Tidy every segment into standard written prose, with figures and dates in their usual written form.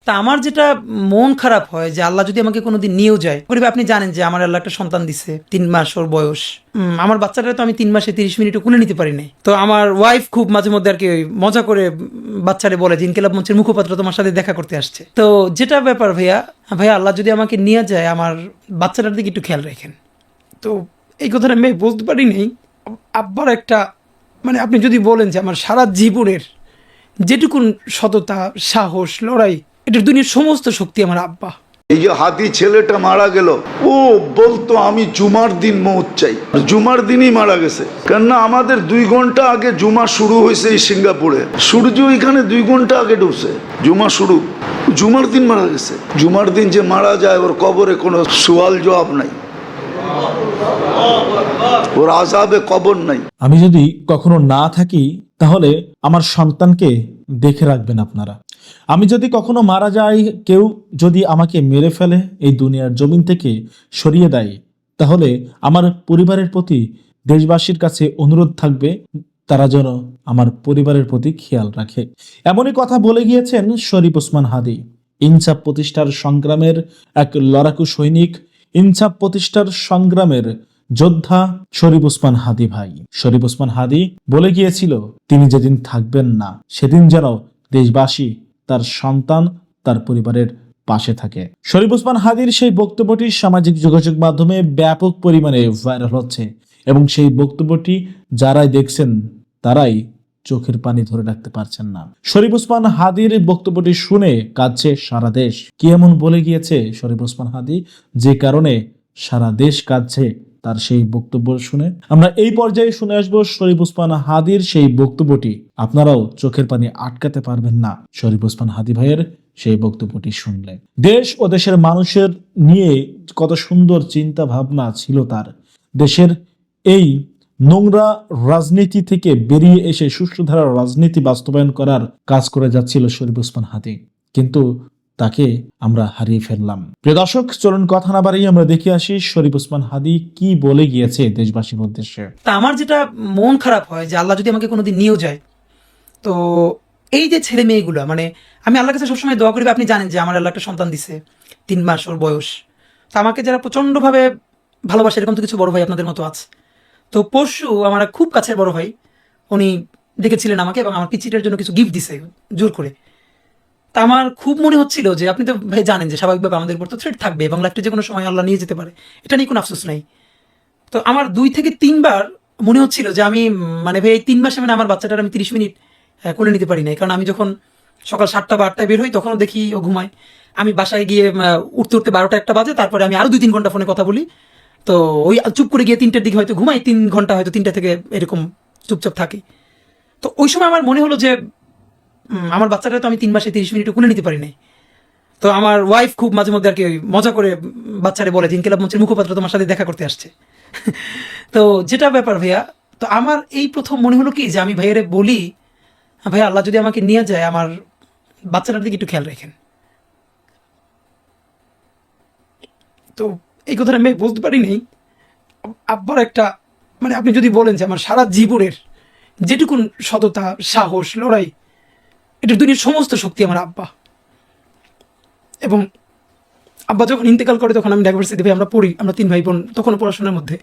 তা আমার যেটা মন খারাপ হয় যে আল্লাহ যদি আমাকে কোনোদিন নিয়েও যায়, পরিবার আপনি জানেন যে আমার আল্লাহ একটা সন্তান দিছে, 3 মাস ওর বয়স। আমার বাচ্চাটা তো আমি 3 মাসে 30 মিনিটও কোলে নিতে পারি নাই। তো আমার ওয়াইফ খুব মাঝে মধ্যে আর কি ওই মজা করে বাচ্চারে বলে যে ইনকিলাব মঞ্চের মুখপাত্র তোমার সাথে দেখা করতে আসছে। তো যেটা ব্যাপার ভাইয়া আল্লাহ যদি আমাকে নিয়ে যায়, আমার বাচ্চাটার দিকে একটু খেয়াল রাখেন। তো এই কথাটা আমি বলতে পারি নেই। আব্বার একটা আপনি যদি বলেন যে আমার সারা জীবনের যেটুকুন সততা, সাহস, লড়াই, এটার দুনিয়ার সমস্ত শক্তি আমার আব্বা। এই যে হাতি ছেলেটা মারা গেল, ও বলতো আমি জুমার দিন মৌত চাই, জুমার দিনই মারা গেছে। কেননা আমাদের 2 ঘন্টা আগে জুমা শুরু হয়েছে এই সিঙ্গাপুরে, সূর্য এখানে 2 ঘন্টা আগে ঢুকছে, জুমা শুরু, জুমার দিন মারা গেছে। জুমার দিন যে মারা যায় ওর কবরে কোনো সওয়াল জবাব নাই, ওর আযাবে কবর নাই। আমি যদি কখনো না থাকি তাহলে আমার সন্তানকে দেখে রাখবেন আপনারা। আমি যদি কখনো মারা যাই, কেউ যদি আমাকে মেরে ফেলে, এই দুনিয়ার জমিন থেকে সরিয়ে দেয়, তাহলে আমার পরিবারের প্রতি দেশবাসীর কাছে অনুরোধ থাকবে তারা যেন আমার পরিবারের প্রতি খেয়াল রাখে। এমনই কথা বলে গিয়েছেন শরীফ ওসমান হাদী, ইনসাফ প্রতিষ্ঠার সংগ্রামের এক লড়াকু সৈনিক, ইনসাফ প্রতিষ্ঠার সংগ্রামের যোদ্ধা শরীফ ওসমান হাদী ভাই। শরীফ ওসমান হাদী বলে গিয়েছিল তিনি যেদিন থাকবেন না সেদিন যেন দেশবাসী, তার সন্তান, তার পরিবারের পাশে থাকে। শরীফ ওসমান হাদীর সেই বক্তব্যটি সামাজিক যোগাযোগ মাধ্যমে ব্যাপক পরিমাণে ভাইরাল হচ্ছে এবং সেই বক্তব্যটি যারাই দেখছেন তারাই চোখের পানি ধরে রাখতে পারছেন না। শরীফ ওসমান হাদীর বক্তব্যটি শুনে কাঁদছে সারা দেশ। কি এমন বলে গিয়েছে শরীফ ওসমান হাদী যে কারণে সারা দেশ কাঁদছে তার সেই বক্তব্য শুনে? আমরা এই পর্যায়ে শুনে আসবো শরীফ ওসমান হাদীর সেই বক্তব্যটি। আপনারাও চোখের পানি আটকাতে পারবেন না শরীফ ওসমান হাদী ভাইয়ের সেই বক্তব্যটি শুনলে। দেশ ও দেশের মানুষের নিয়ে কত সুন্দর চিন্তা ভাবনা ছিল তার। দেশের এই নোংরা রাজনীতি থেকে বেরিয়ে এসে সুষ্ঠু ধারার রাজনীতি বাস্তবায়ন করার কাজ করে যাচ্ছিল শরীফ ওসমান হাদী, কিন্তু তাকে আমরা হারিয়ে ফেললাম। প্রিয় দর্শক, চলুন কথা না বাড়িয়ে আমরা দেখে আসি শরীফ ওসমান হাদী কি বলে গিয়েছে দেশবাসীর উদ্দেশ্যে। তা আমার যেটা মন খারাপ হয় যে আল্লাহ যদি আমাকে কোনোদিন নিয়েও যায়, তো এই যে ছেলে মেয়েগুলো, আমি আল্লাহর কাছে সবসময় দোয়া করি। আপনি জানেন যে আমার আল্লাহ একটা সন্তান দিছে, 3 মাস ওর বয়স। তো আমাকে যারা প্রচণ্ডভাবে ভালোবাসে, এরকম তো কিছু বড় ভাই আপনাদের মতো আছে। তো পরশু আমার খুব কাছের বড় ভাই, উনি দেখেছিলেন আমাকে এবং আমার পিচিটার জন্য কিছু গিফট দিছে জোর করে। তা আমার খুব মনে হচ্ছিল যে আপনি তো ভাই জানেন যে স্বাভাবিকভাবে আমাদের উপর তো থ্রেট থাকবে এবং লাইফটা যে কোনো সময় আল্লাহ নিয়ে যেতে পারে, এটা নিয়ে কোনো আফসোস নাই। তো আমার 2 থেকে 3 বার মনে হচ্ছিল যে আমি ভাই এই 3 মাসে আমার বাচ্চাটার আমি 30 মিনিট কোলে নিতে পারি নাই। কারণ আমি যখন সকাল 7টা বা 8টায় বের হই তখনও দেখি ও ঘুমায়। আমি বাসায় গিয়ে উঠতে উঠতে 12টা 1টা বাজে, তারপরে আমি আরও 2-3 ঘন্টা ফোনে কথা বলি। তো ওই চুপ করে গিয়ে 3টের দিকে হয়তো ঘুমাই, 3 ঘন্টা হয়তো 3টা থেকে এরকম চুপচাপ থাকি। তো ওই সময় আমার মনে হলো যে আমার বাচ্চাটা তো আমি 3 মাসে 30 মিনিটও কোলে নিতে পারি নাই। তো আমার ওয়াইফ খুব মাঝে মধ্যে আর কি ওই মজা করে বাচ্চারে বলে যে ইনকিলাব মঞ্চের মুখপাত্র তোমার সাথে দেখা করতে আসছে। তো যেটা ব্যাপার ভাইয়া, তো আমার এই প্রথম মনে হলো কি যে আমি ভাইয়ারে বলি, ভাইয়া আল্লাহ যদি আমাকে নিয়ে যায়, আমার বাচ্চাটার দিকে একটু খেয়াল রাখেন। তো এই কথাটা আমি বলতে পারি নেই। আব্বার একটা আপনি যদি বলেন যে আমার সারা জীবনের যেটুকুন সততা, সাহস, লড়াই, এটার দুনিয়ার সমস্ত শক্তি আমার আব্বা। এবং আব্বা যখন ইন্তেকাল করে তখন আমি ঢাকা ইউনিভার্সিটি ভাই আমরা পড়ি, আমরা 3 ভাই বোন, তখনও পড়াশোনার মধ্যে।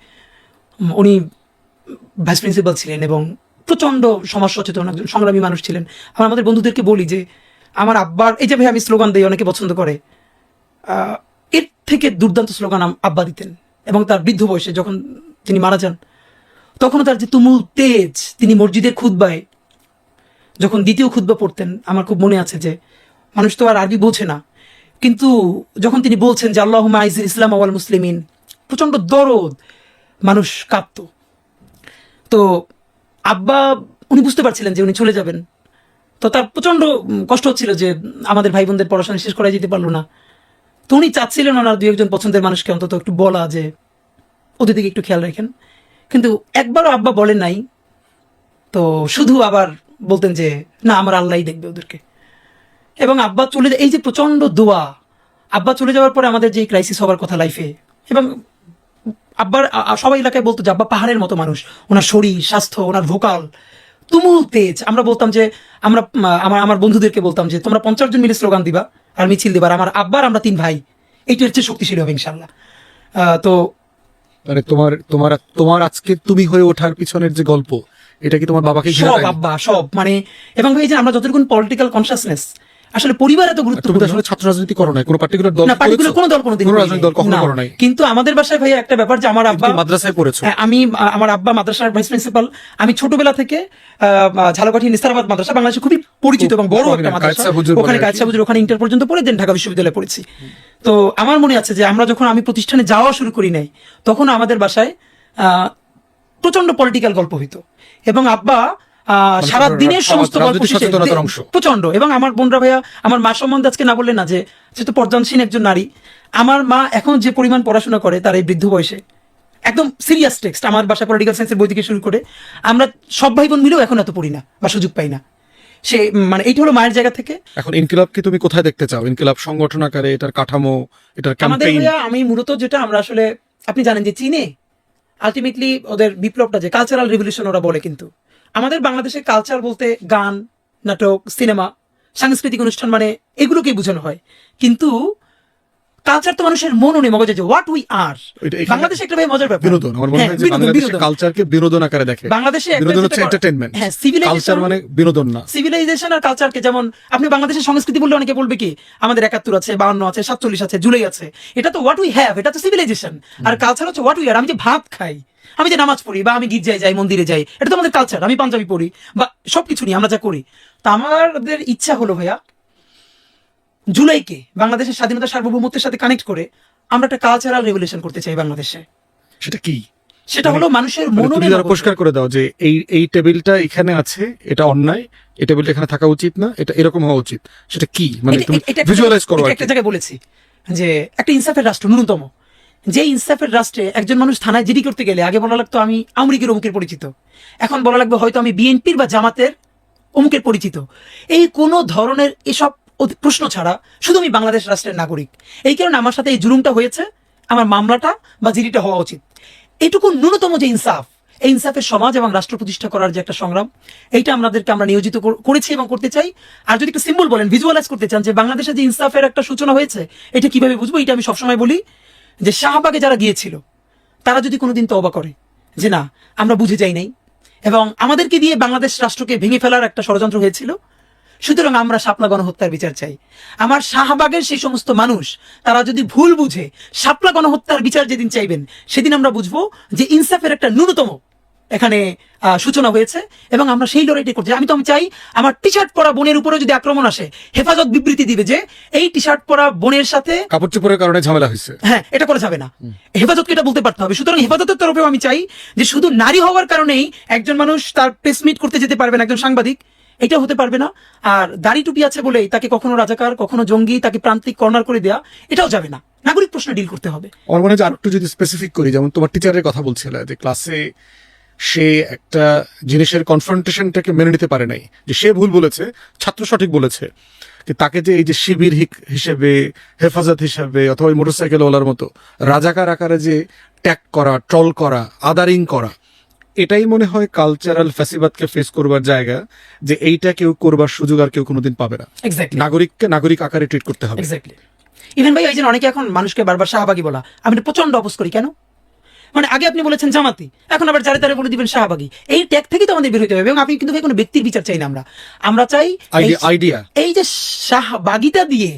উনি ভাইস প্রিন্সিপাল ছিলেন এবং প্রচণ্ড সমাজ সচেতন একজন সংগ্রামী মানুষ ছিলেন। আমরা আমাদের বন্ধুদেরকে বলি যে আমার আব্বার এই যে ভাই আমি স্লোগান দিই, অনেকে পছন্দ করে, এর থেকে দুর্দান্ত স্লোগান আব্বা দিতেন। এবং তার বৃদ্ধ বয়সে যখন তিনি মারা যান, তখনও তার যে তুমুল তেজ, তিনি মসজিদের খুতবায় যখন দ্বিতীয় খুতবা পড়তেন, আমার খুব মনে আছে যে মানুষ তো আর আরবি বোঝে না, কিন্তু যখন তিনি বলছেন যে আল্লাহুম্মা আইজিল ইসলাম ওয়াল মুসলিমিন, প্রচণ্ড দরদ, মানুষ কাঁপত। তো আব্বা উনি বুঝতে পারছিলেন যে উনি চলে যাবেন। তো তার প্রচণ্ড কষ্ট হচ্ছিল যে আমাদের ভাই বোনদের পড়াশোনা শেষ করাই যেতে পারলো না। তো উনি চাচ্ছিলেন ওনার 2-1 পছন্দের মানুষকে অন্তত একটু বলা যে ওদের দিকে একটু খেয়াল রাখেন, কিন্তু একবারও আব্বা বলেন নাই। তো শুধু আবার বলতেন যে না, আমার আল্লাহই দেখবে ওদেরকে। এবং আব্বা চলে এই যে প্রচণ্ড দোয়া, আব্বা চলে যাওয়ার পরে আমাদের যে ক্রাইসিস হবার কথা লাইফে, এবং আব্বার সবাই এলাকায় বলতো যে আব্বা পাহাড়ের মতো মানুষ, ওনার শরীর স্বাস্থ্য, ওনার ভোকাল তুমুল তেজ। আমরা বলতাম যে আমার বন্ধুদেরকে বলতাম যে তোমরা 50 জন মিলে স্লোগান দিবা, আর মিছিল দেবার আমার আব্বার আমরা 3 ভাই এইটার চেয়ে শক্তিশালী হবে ইনশাল্লাহ। তো মানে তোমার আজকে তুমি হয়ে ওঠার পিছনের যে গল্প, এটা কি তোমার বাবাকে ঘিরে সব দেয়নি? আব্বা সব মানে, এবং ভাই যে আমরা যতটুকু পলিটিক্যাল কনসিয়াসনেস আসলে পরিবার এত তুমি তো গুরুত্বপূর্ণ আসলে ছাত্র রাজনীতি করো নাই, কোনো পার্টিকুলার দল না, পার্টিকুলার কোনো দল কোনোদিন কোনো করিনি। রাজনৈতিক দল কখনো না। করো নাই, কিন্তু আমাদের বাসায় ভাই একটা ব্যাপার যে আমার আব্বা তুমি মাদ্রাসায় পড়েছো। হ্যাঁ, আমার আব্বা মাদ্রাসার ভাইস প্রিন্সিপাল। আমি ছোটবেলা থেকে ঝালকাঠি নিসারাবাদ মাদ্রাসা বাংলাদেশে খুবই পরিচিত এবং বড় একটা মাদ্রাসা, কায়েদ সাহেব হুজুর ওখানে বলে কায়েদ সাহেব হুজুর, ওখানে ইন্টার পর্যন্ত পড়ে দেন ঢাকা বিশ্ববিদ্যালয়ে পড়েছি। তো আমার মনে আছে যে যখন আমি প্রতিষ্ঠানে যাওয়া শুরু করি নাই, তখন আমাদের বাসায় প্রচন্ড পলিটিক্যাল গল্প হইতো এবং আব্বা সারা দিনের সমস্ত গল্প রাজনৈতিক শেষে সচেতনতার অংশ। প্রচন্ড। এবং আমার বোনরা ভাইয়া, আমার মা সম্বন্ধে আজকে না বললে না যে সে তো পর্যানসীন একজন নারী। আমার মা এখন যে পরিমাণ পড়াশোনা করে তার এই বৃদ্ধ বয়সে, একদম সিরিয়াস টেক্সট আমার বাসা পলিটিক্যাল সায়েন্সের বই থেকে শুরু করে আমরা সব ভাই বোন মিলেও এখন এত পড়ি না বা সুযোগ পাই না। সে মানে এইটা হলো মায়ের জায়গা থেকে। এখন ইনকিলাবকে তুমি কোথায় দেখতে চাও? ইনকিলাব সংগঠন আকারে, এটার কাঠামো, এটার আমাদের ক্যাম্পেইন? ভাইয়া আমি মূলত যেটা আমরা আসলে, আপনি জানেন যে চীনে আলটিমেটলি ওদের বিপ্লবটা যে কালচারাল রেভলিউশন ওরা বলে, কিন্তু আমাদের বাংলাদেশে কালচার বলতে গান, নাটক, সিনেমা, সাংস্কৃতিক অনুষ্ঠান মানে এগুলোকেই বোঝানো হয়। কিন্তু কালচার তো মানুষের মন ও মগজে, যে হোয়াট উই আর। এটা এখানে বাংলাদেশে একটা ভাই মজার ব্যাপার, বিনোদন। আমার মনে হ্যাঁ, হয় যে বিনোদন, বাংলাদেশে বিনোদন। কালচারকে বিনোদন আকারে দেখে। বাংলাদেশে একটা বিনোদন যেটা হচ্ছে করে- এন্টারটেইনমেন্ট, হ্যাঁ, civilization- কালচার মানে বিনোদন না। সিভিলাইজেশন আর কালচারকে, যেমন আপনি বাংলাদেশের সংস্কৃতি বললে অনেকে বলবে কি আমাদের 71 আছে, 52 আছে, 47 আছে, জুলাই আছে, এটা তো হোয়াট উই হ্যাভ, এটা তো সিভিলাইজেশন। আর কালচার হচ্ছে হোয়াট উই আর। আমি যে ভাত খাই, আমি যে নামাজ পড়ি, বা আমি গির্জায় যাই, মন্দিরে যাই, এটা তো আমাদের কালচার। আমি পাঞ্জাবি পড়ি, বা সবকিছু নিয়ে আমরা যা করি। তা আমাদের ইচ্ছা হলো ভাইয়া, জুলাইকে বাংলাদেশের স্বাধীনতা সার্বভৌমত্বের সাথে কানেক্ট করে আমরা একটা কালচারাল রেভলিউশন করতে চাই বাংলাদেশে। সেটা কি? সেটা হলো মানুষের মানে তুমি যারা মনোরে পরিষ্কার করে দাও যে এই টেবিলটা এখানে আছে, এটা অন্যায়, এই টেবিলটা এখানে থাকা উচিত না, এটা এরকম হওয়া উচিত, সেটা কি? মানে তুমি ভিজুয়ালাইজ করো আর কি। একটা জায়গায় বলেছি যে একটা ইনসাফের রাষ্ট্র ন্যূনতম, যে ইনসাফের রাষ্ট্রে একজন মানুষ থানায় জিডি করতে গেলে আগে বলা লাগতো আমি আওয়ামী লীগের অমুকের পরিচিত, এখন বলা লাগবে হয়তো আমি বিএনপির বা জামাতের অমুকের পরিচিত। এই কোনো ধরনের এসব প্রশ্ন ছাড়া শুধু আমি বাংলাদেশ রাষ্ট্রের নাগরিক। এই কারণে আমার সাথে এই জুলুমটা হয়েছে, আমার মামলাটা বা জিডিটা হওয়া উচিত। এইটুকু ন্যূনতম যে ইনসাফ, এই ইনসাফের সমাজ এবং রাষ্ট্র প্রতিষ্ঠা করার যে একটা সংগ্রাম, এইটা আমরা নিয়োজিত করেছি এবং করতে চাই। আর যদি একটা সিম্বল বলেন, ভিজুয়ালাইজ করতে চান যে বাংলাদেশে যে ইনসাফের একটা সূচনা হয়েছে, এটা কিভাবে বুঝবো? এটা আমি সবসময় বলি যে শাহবাগে যারা গিয়েছিল তারা যদি কোনোদিন তওবা করে যে না আমরা বুঝে যাই নাই এবং আমাদেরকে দিয়ে বাংলাদেশ রাষ্ট্রকে ভেঙে ফেলার একটা ষড়যন্ত্র হয়েছিল, সুতরাং আমরা শাপলা গণহত্যার বিচার চাই। আমার শাহবাগের সেই সমস্ত মানুষ তারা যদি ভুল বুঝে শাপলা গণহত্যার বিচার যেদিন চাইবেন, সেদিন আমরা বুঝবো যে ইনসাফের একটা ন্যূনতম এখানে সূচনা হয়েছে এবং আমরা সেই লড়াইটি করছি। আমি চাই আমার টি শার্ট পরা বোনের উপরে যদি আক্রমণ আসে, হেফাজত বিবৃতি দিবে যে এই টি শার্ট পরা বোনের সাথে কাপড় চোপড়ের কারণে ঝামেলা হয়েছে, হ্যাঁ এটা করা যাবে না, হেফাজতকে এটা বলতে পারতে হবে। সুতরাং হেফাজতের তরফেও আমি চাই যে শুধু নারী হওয়ার কারণেই একজন মানুষ তার প্রেস মিট করতে যেতে পারবে না, একজন সাংবাদিক, এটা হতে পারবে না। আর দাড়ি টুপি আছে বলেই তাকে কখনো রাজাকার, কখনো জঙ্গি, তাকে প্রান্তিক কর্নার করে দেয়া, এটাও যাবে না। নাগরিক প্রশ্ন ডিল করতে হবে। আমার মনে হয় যে আরেকটু যদি স্পেসিফিক করি, যেমন তোমার টিচারের কথা বলছিলে যে ক্লাসে সে একটা জিনিসের কনফ্রন্টেশনটাকে মেনে নিতে পারে নাই, যে সে ভুল বলেছে, ছাত্র সঠিক বলেছে, তাকে যে এই যে শিবির হিসেবে, হেফাজত হিসেবে, অথবা মোটরসাইকেল ওলার মতো রাজাকার আকারে যে ট্যাগ করা, ট্রল করা, আদারিং করা, এটাই মনে হয় কালচারাল ফ্যাসিবাদকে ফেস করবার জায়গা, যে এইটা কেউ করবার সুযোগ আর কেউ কোনোদিন পাবে না। এক্স্যাক্টলি, নাগরিককে নাগরিক আকারে ট্রিট করতে হবে। এক্স্যাক্টলি। ইভেন ভাই এই যে অনেকে এখন মানুষকে বারবার শাহবাগী বলা, আমি এটা প্রচন্ড অপোজ করি। কেন? মানে আগে আপনি বলেছেন জামাতি, এখন আবার যারে তারে বলে দিবেন শাহবাগী। এই ট্যাগ থেকেই তো আমাদের বের হতে হবে। এবং আপনি কিন্তু ভাই কোনো ব্যক্তির বিচার চাই না, আমরা চাই আইডিয়া। এই যে শাহবাগিতা দিয়ে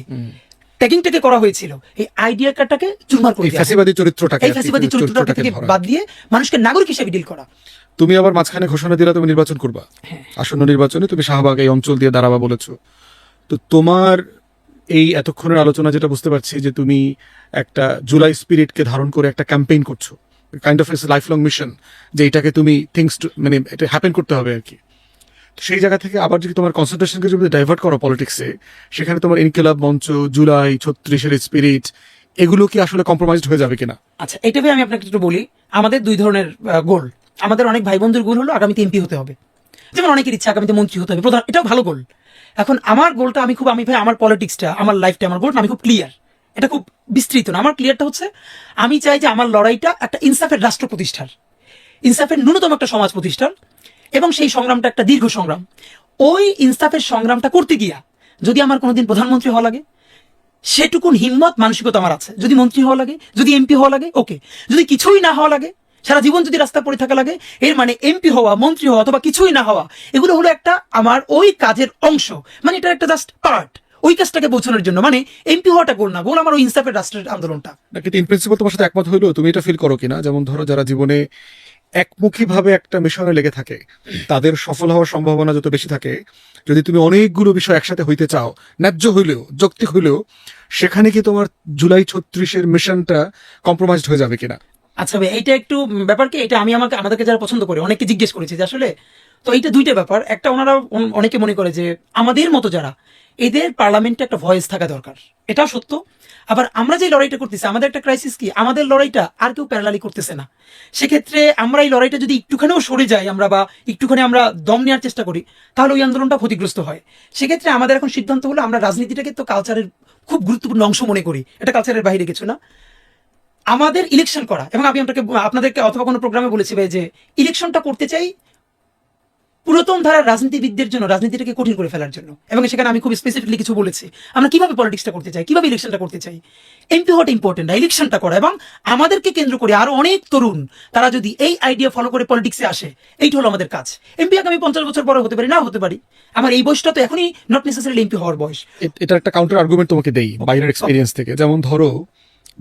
ট্যাগিংটাকে করা হয়েছিল, এই আইডিয়াটাকে চুরমার করে দেয়া, ফ্যাসিবাদী চরিত্রটাকে, এই ফ্যাসিবাদী চরিত্রটা থেকে বাদ দিয়ে মানুষকে নাগরিক হিসেবে ডিল করা। তুমি আবার মাঝখানে ঘোষণা দিলা তুমি নির্বাচন করবা, আসন্ন নির্বাচনে তুমি শাহবাগ এই অঞ্চল দিয়ে দাঁড়াবা বলেছো। তো তোমার এই এতক্ষণের আলোচনা যেটা বুঝতে পারছি যে তুমি একটা জুলাই স্পিরিটকে ধারণ করে একটা ক্যাম্পেইন করছো, kind of its life long mission, যে এটাকে তুমি মানে এটা হ্যাপেন করতে হবে আর কি। তো সেই জায়গা থেকে আবার যদি তোমার কনসেন্ট্রেশনকে যদি ডাইভার্ট করো পলিটিক্সে, সেখানে তোমার ইনকিলাব মঞ্চ, জুলাই 36-এর স্পিরিট, এগুলো কি আসলে কম্প্রোমাইজড হয়ে যাবে কিনা? আচ্ছা, এটা ভাই আমি আপনাকে একটু বলি। আমাদের দুই ধরনের গোল। আমাদের অনেক ভাই বন্ধুর গোল হলো আগামীতে এমপি হতে হবে, যেমন অনেকের ইচ্ছা আগামীতে মন্ত্রী হতে হবে, প্রধান, এটাও ভালো গোল। এখন আমার গোলটা আমি ভাই আমার পলিটিক্সটা, আমার লাইফটা, আমার গোলটা আমি খুব ক্লিয়ার, এটা খুব বিস্তৃত না। আমার ক্লিয়ারটা হচ্ছে আমি চাই যে আমার লড়াইটা একটা ইনসাফের রাষ্ট্র প্রতিষ্ঠার, ইনসাফের ন্যূনতম একটা সমাজ প্রতিষ্ঠার, এবং সেই সংগ্রামটা একটা দীর্ঘ সংগ্রাম। ওই ইনসাফের সংগ্রামটা করতে গিয়া যদি আমার কোনোদিন প্রধানমন্ত্রী হওয়া লাগে, সেটুকুন হিম্মত মানসিকতা আমার আছে। যদি মন্ত্রী হওয়া লাগে, যদি এমপি হওয়া লাগে, ওকে। যদি কিছুই না হওয়া লাগে, সারা জীবন যদি রাস্তা পড়ে থাকা লাগে, এর মানে এমপি হওয়া, মন্ত্রী হওয়া অথবা কিছুই না হওয়া, এগুলো হলো একটা আমার ওই কাজের অংশ, মানে এটা একটা জাস্ট পার্ট ওই কাজটাকে পৌঁছানোর জন্য। মানে এমপি হওয়াটা গোল না, গোল আমার ওই ইনসাফের রাষ্ট্রের আন্দোলনটা। কিন্তু ইন প্রিন্সিপাল তোমার সাথে একমত হইলেও তুমি এটা ফিল করো কিনা, যেমন ধরো যারা জীবনে একমুখীভাবে একটা মিশনে লেগে থাকে তাদের সফল হওয়ার সম্ভাবনা যত বেশি থাকে, যদি তুমি অনেকগুলো বিষয় একসাথে হইতে চাও, ন্যায্য হইলেও যৌক্তিক হইলেও, সেখানে কি তোমার জুলাই 36-এর মিশনটা কম্প্রোমাইজড হয়ে যাবে কিনা? আচ্ছা ভাই, এইটা একটু ব্যাপার কি, এটা আমি আমাদেরকে যারা পছন্দ করে অনেকে জিজ্ঞেস করেছি যে আসলে, তো এইটা দুইটা ব্যাপার। একটা, ওনারা অনেকে মনে করে যে আমাদের মতো যারা, এদের পার্লামেন্টে একটা ভয়েস থাকা দরকার, এটাও সত্য। আবার আমরা যে লড়াইটা করতেছি, আমাদের একটা ক্রাইসিস কি, আমাদের লড়াইটা আর কেউ প্যারালালি করতেছে না। সেক্ষেত্রে আমরা এই লড়াইটা যদি একটুখানিও সরে যাই আমরা, বা একটুখানি আমরা দম নেওয়ার চেষ্টা করি, তাহলে ওই আন্দোলনটা ক্ষতিগ্রস্ত হয়। সেক্ষেত্রে আমাদের এখন সিদ্ধান্ত হলো, আমরা রাজনীতিটাকে তো কালচারের খুব গুরুত্বপূর্ণ অংশ মনে করি, এটা কালচারের বাইরে কিছু না। আমাদের ইলেকশন করা, এবং আমি আপনাদেরকে অথবা কোনো প্রোগ্রামে বলেছি ভাই যে ইলেকশনটা করতে চাই পুরাতন ধারার রাজনীতিবিদদের জন্য, রাজনীতিটাকে কঠিন করে ফেলার জন্য। এবং সেখানে আমি খুব স্পেসিফিকলি কিছু বলেছি, আমরা কিভাবে পলিটিক্সটা করতে চাই, কিভাবে ইলেকশনটা করতে চাই। এমপি হওয়াটা ইম্পর্টেন্ট, ইলেকশনটা করা। এবং আমাদেরকে কেন্দ্র করে আরো অনেক তরুণ তারা যদি এই আইডিয়া ফলো করে পলিটিক্সে আসে, এইটা হলো আমাদের কাজ। এমপি আগামী 50 বছর পরে হতে পারি, না হতে পারি। আমার এই বয়সটা তো এখনই নট নেসেসারিলি এমপি হওয়ার বয়স। এটা একটা কাউন্টার আর্গুমেন্ট তোমাকে দেই বাইরের এক্সপিরিয়েন্স থেকে। যেমন ধরো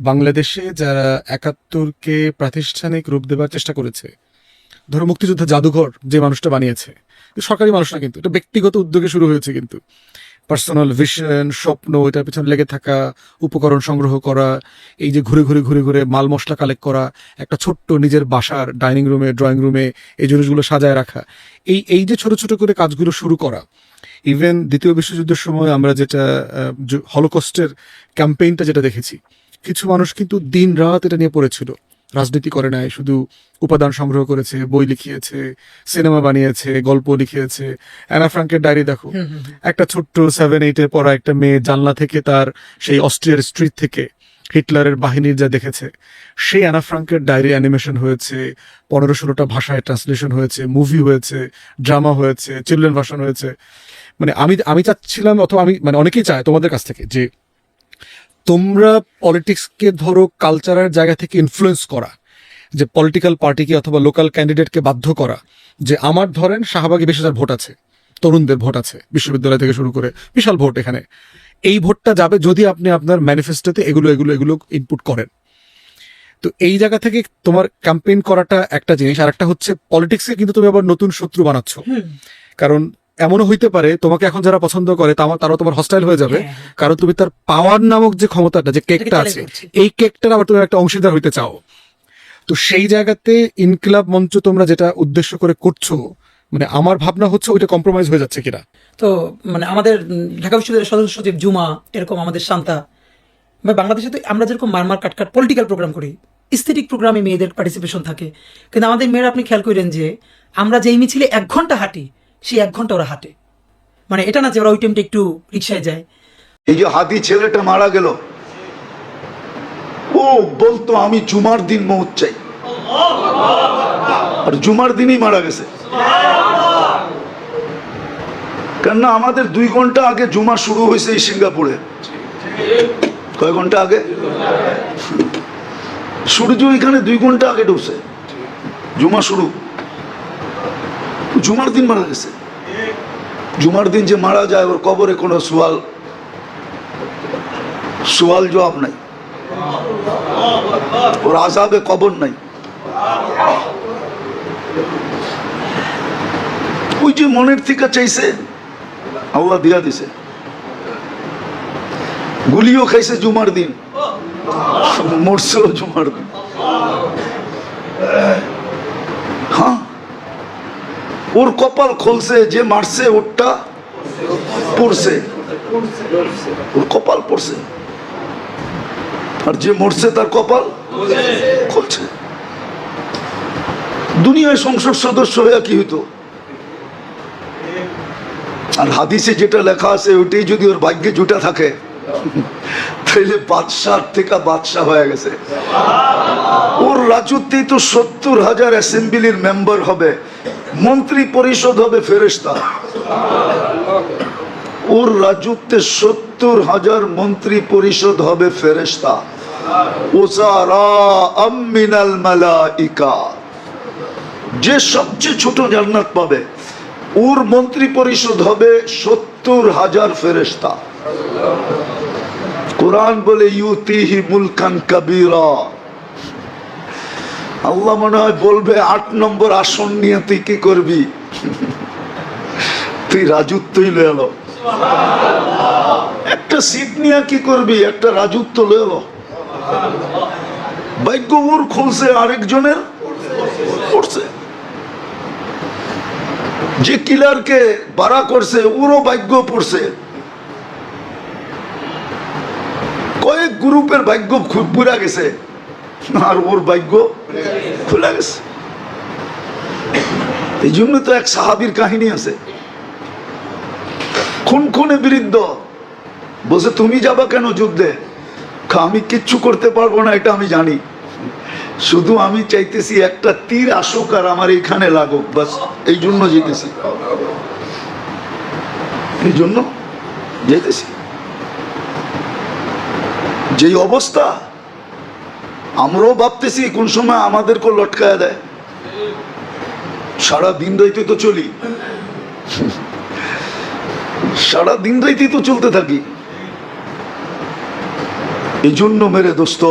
বাংলাদেশে যারা 71-কে প্রাতিষ্ঠানিক রূপ দেওয়ার চেষ্টা করেছে, ধরো মুক্তিযুদ্ধ জাদুঘর যে মানুষটা বানিয়েছে, সরকারি মানুষ না কিন্তু, এটা ব্যক্তিগত উদ্যোগে শুরু হয়েছে, কিন্তু পার্সোনাল ভিশন, স্বপ্ন, এটার পিছনে লেগে থাকা, উপকরণ সংগ্রহ করা, এই যে ঘুরে ঘুরে ঘুরে ঘুরে মাল মশলা কালেক্ট করা, একটা ছোট্ট নিজের বাসার ডাইনিং রুমে, ড্রয়িং রুমে এই জিনিসগুলো সাজায় রাখা, এই যে ছোট ছোট করে কাজগুলো শুরু করা। ইভেন দ্বিতীয় বিশ্বযুদ্ধের সময় আমরা যেটা হলোকস্টের ক্যাম্পেইনটা যেটা দেখেছি, কিছু মানুষ কিন্তু দিন রাত এটা নিয়ে পড়েছিল, রাজনীতি করে নাই, শুধু উপাদান সংগ্রহ করেছে, বই লিখিয়েছে, সিনেমা বানিয়েছে, গল্প লিখিয়েছে। অ্যানা ফ্রাঙ্কের ডায়েরি দেখো, একটা ছোট্ট 7-8-এ পড়া একটা মেয়ে জানলা থেকে তার সেই অস্ট্রিয়ার স্ট্রিট থেকে হিটলারের বাহিনীর যা দেখেছে, সেই অ্যানা ফ্রাঙ্কের ডায়েরি অ্যানিমেশন হয়েছে, 15-16টা ভাষায় ট্রান্সলেশন হয়েছে, মুভি হয়েছে, ড্রামা হয়েছে, চিলড্রেন ভার্সন হয়েছে। মানে আমি চাচ্ছিলাম, অথবা আমি মানে অনেকেই চায় তোমাদের কাছ থেকে, যে তোমরা পলিটিক্সকে ধরো কালচারের জায়গা থেকে ইনফ্লুয়েন্স করা, যে পলিটিক্যাল পার্টিকে অথবা লোকাল ক্যান্ডিডেটকে বাধ্য করা, যে আমার ধরেন শাহবাগে 20,000 ভোট আছে, তরুণদের ভোট আছে, বিশ্ববিদ্যালয় থেকে শুরু করে বিশাল ভোট এখানে, এই ভোটটা যাবে যদি আপনি আপনার ম্যানিফেস্টোতে এগুলো এগুলো এগুলো ইনপুট করেন। তো এই জায়গা থেকে তোমার ক্যাম্পেইন করাটা একটা জিনিস, আর একটা হচ্ছে পলিটিক্সে কিন্তু তুমি আবার নতুন শত্রু বানাচ্ছ। কারণ এমনও হইতে পারে তোমাকে এখন যারা পছন্দ করে তারা তোমার হস্টাইল হয়ে যাবে, কারণ তুমি তার পাওয়ার নামক যে ক্ষমতাটা, যে কেকটা আছে, এই কেকটার আবার তুমি একটা অংশীদার হইতে চাও। তো সেই জায়গাতে ইনকিলাব মঞ্চ তোমরা যেটা উদ্দেশ্য করে করছো, মানে আমার ভাবনা হচ্ছে ওইটা কম্প্রোমাইজ হয়ে যাচ্ছে কিনা। তো মানে আমাদের ঢাকা বিশ্ববিদ্যালয়ের সদস্য সচিব জুমা, এরকম আমাদের শান্তা, বা বাংলাদেশে তো আমরা যেরকম মারমার কাটকাট পলিটিক্যাল প্রোগ্রাম করি, স্থেটিক প্রোগ্রামে মেয়েদের পার্টিসিপেশন থাকে, কিন্তু আমাদের মেয়েরা, আপনি খেয়াল করেন যে আমরা যেই মিছিলে 1 ঘন্টা হাঁটি, সেই 1 ঘন্টা ওরা হাঁটে। মানে এটা না যে ওরা ওই টাইমটা একটু রিক্সায় যায়। এই যে হাদি ছেলেটা মারা গেল, ও বলতো আমি জুমার দিন মৌত চাই, আর জুমার দিনই মারা গেছে। কেননা আমাদের 2 ঘন্টা আগে জুমা শুরু হয়েছে এই সিঙ্গাপুরে। কয় ঘন্টা আগে? সূর্য এখানে 2 ঘন্টা আগে ঢুকছে, জুমা শুরু, জুমার দিন মারা গেছে। জুমার দিন যে মারা যায় ওর কবরে কোনো সওয়াল জবাব নাই, ওর আযাবে কবর নাই। ওই যে মনের থেকে চাইছে আল্লাহ দিয়া দিছে, গুলিও খাইছে জুমার দিন, মরছেও জুমার দিন। হ্যাঁ, ওর কপাল খুলছে, যে মারছে ওরটা পড়ছে, ওর কপাল পড়ছে, আর যে মরছে তার কপাল খুলছে। দুনিয়ায় সংসদ সদস্য হয়ে কি হইতো? আর হাদিসে যেটা লেখা আছে ওইটাই যদি ওর ভাগ্যে জুটা থাকে, তাইলে বাদশাহ থেকে বাদশাহ হয়ে গেছে। ওর রাজত্বেই তো 70,000 অ্যাসেম্বলির মেম্বার হবে, মন্ত্রী পরিষদ হবে ফেরেশতা। ওর রাজত্বে 70,000 মন্ত্রী পরিষদ হবে ফেরেশতা, ওসারা মিনাল মালাইকা। যে সবচেয়ে ছোট জান্নাত পাবে ওর মন্ত্রী পরিষদ হবে 70,000 ফেরেশতা। কোরআন বলে ইউতিহি মুলকান কাবীরা। আল্লাহ মনে হয় বলবে 8 নম্বর আসন নিয়ে তুই কি করবি? তুই রাজত্বই লয়ে এলো। একটা সিট নিয়ে কি করবি? একটা রাজত্ব লয়ে এলো। ভাগ্য ওর খুলছে, আরেকজনের পড়ছে। যে কিলারকে বাড়া করছে ওরও ভাগ্য পড়ছে। কয়েক গ্রুপের ভাগ্য বুড়া গেছে আর ওর ভাগ্য খুলে গেছে। এই জন্য তো এক সাহাবীর কাহিনী আছে, খুনে বিরুদ্ধ বলছে তুমি যাবা কেন যুদ্ধে? আমি কিচ্ছু করতে পারবো না এটা আমি জানি, শুধু আমি চাইতেছি একটা তীর আসুক আর আমার এখানে লাগুক, বাস এই জন্য যেতেছি, এই জন্য যেতেছি। যেই অবস্থা আমরাও ভাবতেছি কোন সময় আমাদেরকে লটকায় দেয়। সারা দিন রাইতে তো চলি, সারা দিন রাইতে তো চলতে থাকি। এই জন্য মেরে দোস্ত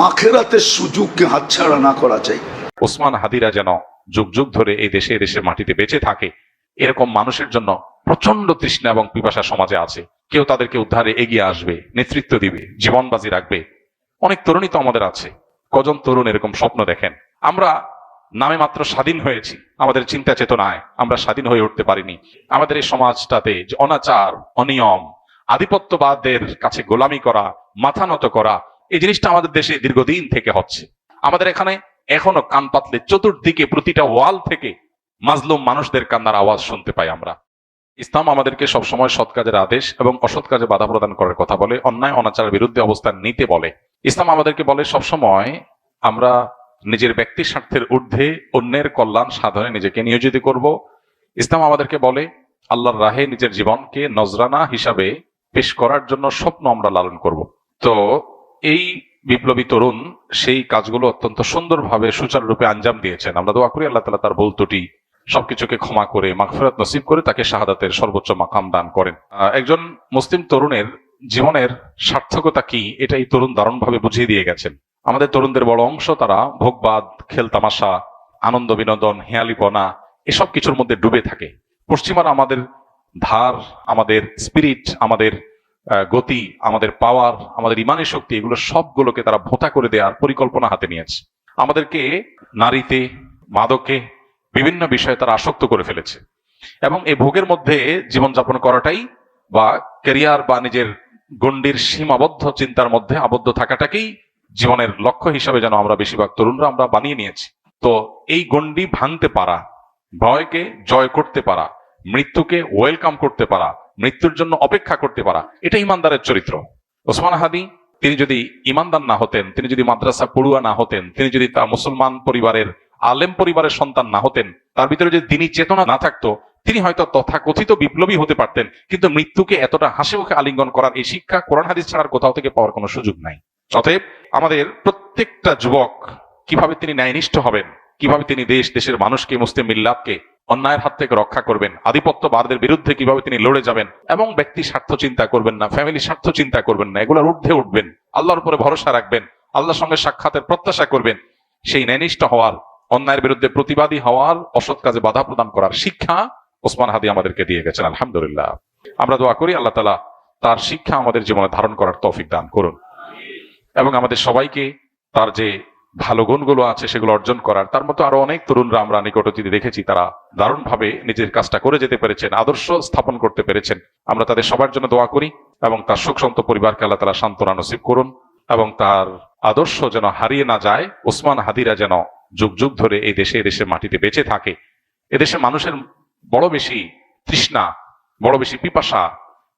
আখেরাতের সুযোগকে হাতছাড়া না করা চাই। ওসমান হাদিরা যেন যুগ যুগ ধরে এই দেশে দেশের মাটিতে বেঁচে থাকে, এরকম মানুষের জন্য প্রচন্ড তৃষ্ণা এবং পিপাসা সমাজে আছে। কেউ তাদেরকে উদ্ধারে এগিয়ে আসবে, নেতৃত্ব দিবে, জীবন বাজি রাখবে। অনেক তরুণী তো আমাদের আছে। কজন তরুণ এরকম স্বপ্ন দেখেন? আমরা নামে মাত্র স্বাধীন হয়েছি, আমাদের চিন্তা চেতনায় আমরা স্বাধীন হয়ে উঠতে পারিনি। আমাদের এই সমাজটাতে যে অনাচার, অনিয়ম, আধিপত্যবাদের কাছে গোলামি করা, মাথা নত করা, এই জিনিসটা আমাদের দেশে দীর্ঘদিন থেকে হচ্ছে। আমাদের এখানে এখনো কান পাতলে চতুর্দিকে প্রতিটা ওয়াল থেকে মাজলুম মানুষদের কান্নার আওয়াজ শুনতে পাই আমরা। ইসলাম আমাদেরকে সবসময় সৎ কাজের আদেশ এবং অসৎ কাজে বাধা প্রদান করার কথা বলে, অন্যায় অনাচারের বিরুদ্ধে অবস্থান নিতে বলে। ইসলাম আমাদেরকে বলে সবসময় আমরা নিজের ব্যক্তি স্বার্থের ঊর্ধ্বে অন্যের কল্যাণ সাধনে নিজেকে নিয়োজিত করব। ইসলাম আমাদেরকে বলে আল্লাহর রাহে নিজের জীবনকে নজরানা হিসাবে পেশ করার জন্য স্বপ্ন আমরা লালন করব। তো এই বিপ্লবী তরুণ সেই কাজগুলো অত্যন্ত সুন্দরভাবে সুচারুরূপে আঞ্জাম দিয়েছেন। আমরা দোয়া করি আল্লাহ তাআলা তার ভুল ত্রুটি সবকিছুকে ক্ষমা করে মাগফিরাত নসিব করে তাকে শাহাদাতের সর্বোচ্চ মাকাম দান করেন। একজন মুসলিম তরুণের জীবনের সার্থকতা কি, এটা এই তরুণ দারুণভাবে বুঝিয়ে দিয়ে গেছেন। আমাদের তরুণদের বড় অংশ তারা ভোগবাদ, খেল তামাশা, আনন্দ বিনোদন, হেয়ালিপনা এসব কিছুর মধ্যে ডুবে থাকে। পশ্চিমারা আমাদের ধার, আমাদের স্পিরিট, আমাদের গতি, আমাদের পাওয়ার, আমাদের ইমানের শক্তি, এগুলো সবগুলোকে তারা ভোঁতা করে দেওয়ার পরিকল্পনা হাতে নিয়েছে। আমাদেরকে নারীতে, মাদকে, বিভিন্ন বিষয়ে তারা আসক্ত করে ফেলেছে এবং এই ভোগের মধ্যে জীবনযাপন করাটাই বা ক্যারিয়ার বা নিজের গণ্ডির সীমাবদ্ধ চিন্তার মধ্যে আবদ্ধ থাকাটাকেই জীবনের লক্ষ্য হিসাবে যেন আমরা বেশিরভাগ তরুণরা আমরা বানিয়ে নিয়েছি। তো এই গণ্ডি ভাঙতে পারা, ভয়কে জয় করতে পারা, মৃত্যুকে ওয়েলকাম করতে পারা, মৃত্যুর জন্য অপেক্ষা করতে পারা, এটা ইমানদারের চরিত্র। ওসমান হাদি তিনি যদি ইমানদার না হতেন, তিনি যদি মাদ্রাসা পড়ুয়া না হতেন, তিনি যদি তার মুসলমান পরিবারের আলেম পরিবারের সন্তান না হতেন, তার ভিতরে যদি দিনী চেতনা না থাকতো, তিনি হয়তো তথাকথিত বিপ্লবী হতে পারতেন, কিন্তু মৃত্যুকে এতটা হাসি মুখে আলিঙ্গন করার এই শিক্ষা কোরআন হাদিস ছাড়ার কোথাও থেকে পাওয়ার কোনো সুযোগ নাই। অতএব আমাদের প্রত্যেকটা যুবক কিভাবে তিনি ন্যায়নিষ্ঠ হবেন, কিভাবে তিনি দেশের মানুষকে, মুসলিম মিল্লাতকে অন্যায়ের হাত থেকে রক্ষা করবেন, আধিপত্যবাদের বিরুদ্ধে কিভাবে তিনি লড়ে যাবেন এবং ব্যক্তি স্বার্থ চিন্তা করবেন না, ফ্যামিলি স্বার্থ চিন্তা করবেন না, এগুলোর ঊর্ধ্বে উঠবেন, আল্লাহর উপরে ভরসা রাখবেন, আল্লাহর সঙ্গে সাক্ষাতের প্রত্যাশা করবেন, সেই ন্যায়নিষ্ঠ হওয়ার, অন্যায়ের বিরুদ্ধে প্রতিবাদী হওয়ার, অসৎ কাজে বাধা প্রদান করার শিক্ষা ওসমান হাদি আমাদেরকে দিয়ে গেছেন। আলহামদুলিল্লাহ, আমরা দোয়া করি আল্লাহ তাআলা তার শিক্ষা আমাদের জীবনে ধারণ করার তৌফিক দান করুন এবং আমাদের সবাইকে তার যে ভালো গুণগুলো আছে সেগুলো অর্জন করার। তার মতো আরো অনেক তরুণরা আমরা নিকট অতীতে দেখেছি, তারা দারুণভাবে নিজের কাজটা করে যেতে পেরেছেন, আদর্শ স্থাপন করতে পেরেছেন। আমরা তাদের সবার জন্য দোয়া করি এবং তার সুখসন্ত পরিবারকে আল্লাহ তাআলা সান্ত্বনা নসিব করুন এবং তার আদর্শ যেন হারিয়ে না যায়। ওসমান হাদিরা যেন যুগ যুগ ধরে এই দেশের মাটিতে বেঁচে থাকে। এদেশের মানুষের বড় বেশি তৃষ্ণা, বড় বেশি পিপাসা,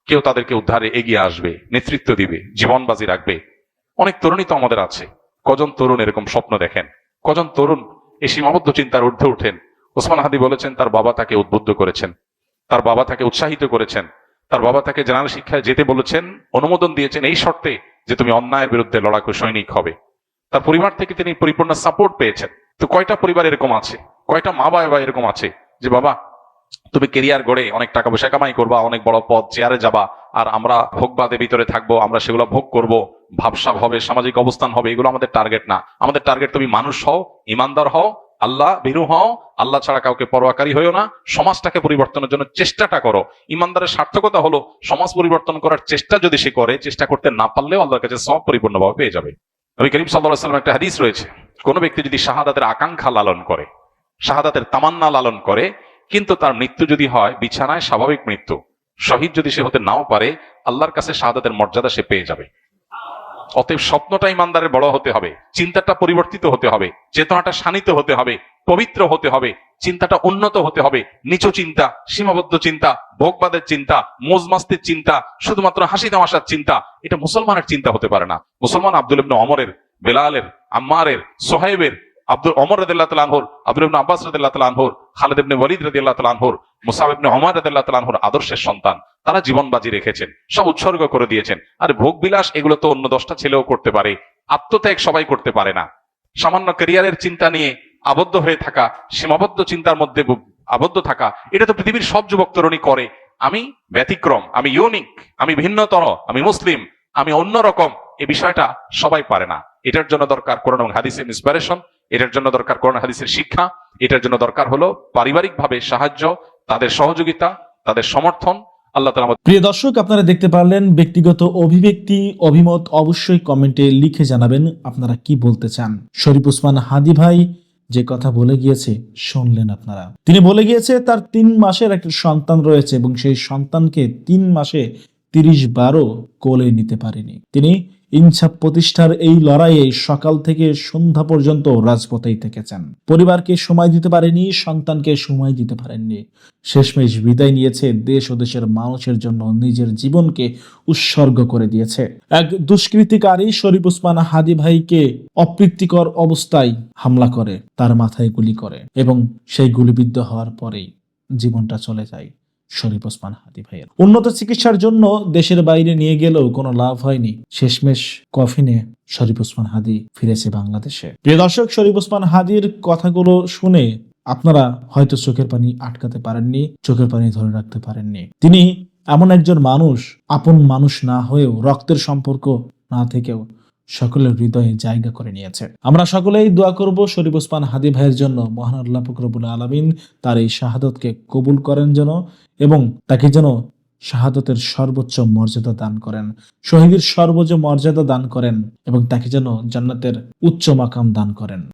কেউ তাদেরকে উদ্ধারে এগিয়ে আসবে, নেতৃত্ব দিবে, জীবন বাজি রাখবে। অনেক তরুণী তো আমাদের আছে। কজন তরুণ এরকম স্বপ্ন দেখেন? কজন তরুণ এই সীমাবদ্ধ চিন্তার ঊর্ধ্বে উঠেন? ওসমান হাদি বলেছেন তার বাবা তাকে উদ্বুদ্ধ করেছেন, তার বাবা তাকে উৎসাহিত করেছেন, তার বাবা তাকে জেনারেল শিক্ষায় যেতে বলেছেন, অনুমোদন দিয়েছেন এই শর্তে যে তুমি অন্যায়ের বিরুদ্ধে লড়াকু সৈনিক হবে। তার পরিবার থেকে তিনি পরিপূর্ণ সাপোর্ট পেয়েছেন। তো কয়টা পরিবার এরকম আছে, কয়টা মা বাবা এরকম আছে যে বাবা তুমি কেরিয়ার গড়ে অনেক টাকা পয়সা কামাই করবা, অনেক বড় পদ চেয়ারে যাবা, আর আমরা ভোগবাদে ভিতরে থাকবো, আমরা সেগুলো ভোগ করব, ভাবসাব হবে, সামাজিক অবস্থান হবে, এগুলো আমাদের টার্গেট না। আমাদের টার্গেট তুমি মানুষ হও, ইমানদার হও, আল্লাহ ভীরু হও, আল্লাহ ছাড়া কাউকে পরোয়াকারী হইও না, সমাজটাকে পরিবর্তনের জন্য চেষ্টাটা করো। ইমানদারের সার্থকতা হলো সমাজ পরিবর্তন করার চেষ্টা যদি সে করে, চেষ্টা করতে না পারলেও আল্লাহর কাছে সব পরিপূর্ণভাবে পেয়ে যাবে। নবী করিম সাল্লাল্লাহু আলাইহি ওয়াসাল্লাম একটা হাদিস রয়েছে, কোন ব্যক্তি যদি শাহাদাতের আকাঙ্ক্ষা লালন করে, শাহাদাতের তামান্না লালন করে, কিন্তু তার মৃত্যু যদি হয় বিছানায় স্বাভাবিক মৃত্যু, শহীদ যদি সে হতে নাও পারে, আল্লাহর কাছে শাহাদাতের মর্যাদা সে পেয়ে যাবে। অতএব স্বপ্নটা ইমানদারের বড় হতে হবে, চিন্তাটা পরিবর্তিত হতে হবে, চেতনাটা শানিত হতে হবে, পবিত্র হতে হবে, চিন্তাটা উন্নত হতে হবে। নিচু চিন্তা, সীমাবদ্ধ চিন্তা, ভোগবাদের চিন্তা, মোজমাস্তির চিন্তা, শুধুমাত্র হাসি তামাশার চিন্তা, এটা মুসলমানের চিন্তা হতে পারে না। মুসলমান আব্দুল ইবনে ওমরের, বেলালের, আম্মারের, সোহাইবের, আব্দুল ওমর রাদিয়াল্লাহু তাআলা আনহুর, আব্দুল ইবনে আব্বাস রাদিয়াল্লাহু তাআলা আনহুর, খালিদ ইবনে ওয়ালিদ রাদিয়াল্লাহু তাআলা আনহুর, মুসআব ইবনে উমার রাদিয়াল্লাহু তাআলা আনহুর আদর্শের সন্তান। তারা জীবন বাজি রেখেছেন, সব উৎসর্গ করে দিয়েছেন। আর ভোগ বিলাস এগুলো তো অন্য 10টা ছেলেও করতে পারে, আত্মত্যাগ সবাই করতে পারে না। সামান্য ক্যারিয়ারের চিন্তা নিয়ে আবদ্ধ হয়ে থাকা, সীমাবদ্ধ চিন্তার মধ্যে আবদ্ধ থাকা, এটা তো পৃথিবীর সব যুবক তরুণী করে। আমি ব্যতিক্রম, আমি ইউনিক, আমি ভিন্নতর, আমি মুসলিম, আমি অন্যরকম, এই বিষয়টা সবাই পারে না। এটার জন্য দরকার কোরআন এবং হাদিসের ইন্সপিরেশন, এটার জন্য দরকার কোরআন হাদিসের শিক্ষা, এটার জন্য দরকার হলো পারিবারিকভাবে সাহায্য, তাদের সহযোগিতা, তাদের সমর্থন। আল্লাহ তাআলা প্রিয় দর্শক, আপনারা দেখতে পারলেন ব্যক্তিগত অভিব্যক্তি, অভিমত অবশ্যই কমেন্টে লিখে জানাবেন আপনারা কি বলতে চান। শরীফ ওসমান হাদী ভাই যে কথা বলে গিয়েছে শুনলেন আপনারা। তিনি বলে গিয়েছে তার 3 মাসের একটা সন্তান রয়েছে এবং সেই সন্তানকে 3 মাসে 30 বারও কোলে নিতে পারেনি। তিনি ইনসাফ প্রতিষ্ঠার এই লড়াইয়ে সকাল থেকে সন্ধ্যা পর্যন্ত রাজপথেই থেকেছেন। পরিবারকে সময় দিতে পারেনি, সন্তানকে সময় দিতে পারেননি। শেষমেশ বিদায় নিয়েছে দেশ ও দেশের মানুষের জন্য নিজের জীবনকে উৎসর্গ করে দিয়েছে। এক দুষ্কৃতিকারী শরীফ ওসমান হাদী ভাইকে অপ্রীতিকর অবস্থায় হামলা করে, তার মাথায় গুলি করে এবং সেই গুলিবিদ্ধ হওয়ার পরেই জীবনটা চলে যায় শরীফ ওসমান হাদী ভাইয়ের। উন্নত চিকিৎসার জন্য দেশের বাইরে নিয়ে গেলেও কোনো লাভ হয়নি। শেষমেশ কফিনে শরীফ ওসমান হাদী ফিরেছে বাংলাদেশে। প্রিয় দর্শক, শরীফ ওসমান হাদীর কথাগুলো শুনে আপনারা হয়তো চোখের পানি আটকাতে পারেননি, চোখের পানি ধরে রাখতে পারেননি। তিনি এমন একজন মানুষ, আপন মানুষ না হয়েও, রক্তের সম্পর্ক না থেকেও সকলের হৃদয়ে জায়গা করে নিয়েছে। আমরা সকলেই দোয়া করব শরীফ ওসমান হাদী ভাইয়ের জন্য, মহান আল্লাহ পাক রব্বুল আলামিন তার এই শাহাদতকে কবুল করেন যেন, এবং তাকে যেন শাহাদতের সর্বোচ্চ মর্যাদা দান করেন, শহীদের সর্বোচ্চ মর্যাদা দান করেন, এবং তাকে যেন জান্নাতের উচ্চ মাকাম দান করেন।